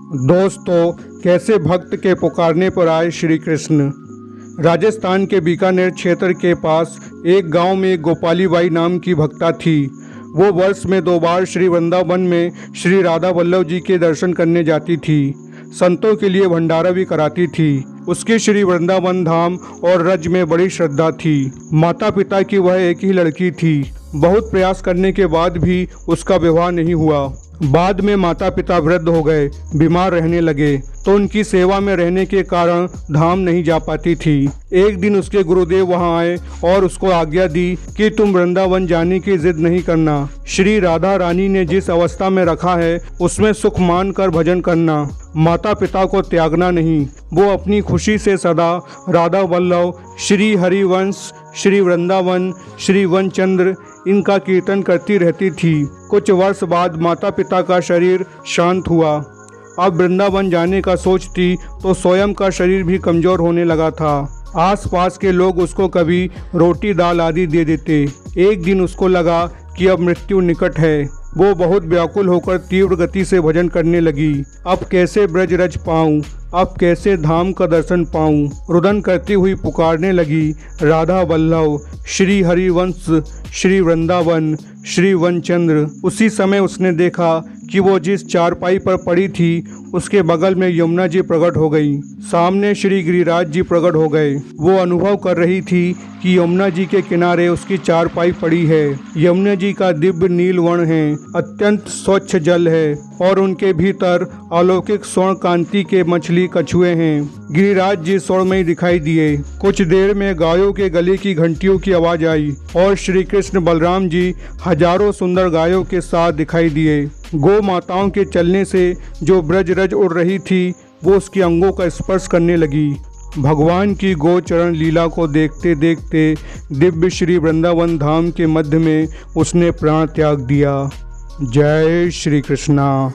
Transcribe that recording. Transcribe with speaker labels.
Speaker 1: दोस्तों, कैसे भक्त के पुकारने पर आए श्री कृष्ण। राजस्थान के बीकानेर क्षेत्र के पास एक गांव में एक गोपाली बाई नाम की भक्ता थी। वो वर्ष में 2 बार श्री वृंदावन में श्री राधा वल्लभ जी के दर्शन करने जाती थी। संतों के लिए भंडारा भी कराती थी। उसकी श्री वृंदावन धाम और रज में बड़ी श्रद्धा थी। माता पिता की वह एक ही लड़की थी। बहुत प्रयास करने के बाद भी उसका विवाह नहीं हुआ। बाद में माता पिता वृद्ध हो गए, बीमार रहने लगे, तो उनकी सेवा में रहने के कारण धाम नहीं जा पाती थी। एक दिन उसके गुरुदेव वहां आए और उसको आज्ञा दी कि तुम वृंदावन जाने की जिद नहीं करना। श्री राधा रानी ने जिस अवस्था में रखा है उसमें सुख मान कर भजन करना। माता पिता को त्यागना नहीं। वो अपनी खुशी से सदा राधा वल्लभ, श्री हरिवंश, श्री वृंदावन, श्री वनचंद्र इनका कीर्तन करती रहती थी। कुछ वर्ष बाद माता पिता का शरीर शांत हुआ। अब वृंदावन जाने का सोचती तो स्वयं का शरीर भी कमजोर होने लगा था। आसपास के लोग उसको कभी रोटी दाल आदि दे देते। एक दिन उसको लगा कि अब मृत्यु निकट है। वो बहुत व्याकुल होकर तीव्र गति से भजन करने लगी। अब कैसे ब्रज रज पाऊं, अब कैसे धाम का दर्शन पाऊं। रुदन करती हुई पुकारने लगी, राधा वल्लभ, श्री हरिवंश, श्री वृंदावन, श्री वनचंद्र। उसी समय उसने देखा कि वो जिस चारपाई पर पड़ी थी उसके बगल में यमुना जी प्रकट हो गई। सामने श्री गिरिराज जी प्रकट हो गए। वो अनुभव कर रही थी कि यमुना जी के किनारे उसकी चारपाई पड़ी है। यमुना जी का दिव्य नील वर्ण है, अत्यंत स्वच्छ जल है और उनके भीतर अलौकिक स्वर्ण कांति के मछली कछुए हैं। गिरिराज जी स्वर्णमय दिखाई दिए। कुछ देर में गायों के गले की घंटियों की आवाज आई और श्री कृष्ण बलराम जी हजारों सुंदर गायों के साथ दिखाई दिए। गौ माताओं के चलने से जो ब्रज रज उड़ रही थी वो उसके अंगों का स्पर्श करने लगी। भगवान की गो चरण लीला को देखते देखते दिव्य श्री वृंदावन धाम के मध्य में उसने प्राण त्याग दिया। जय श्री कृष्णा।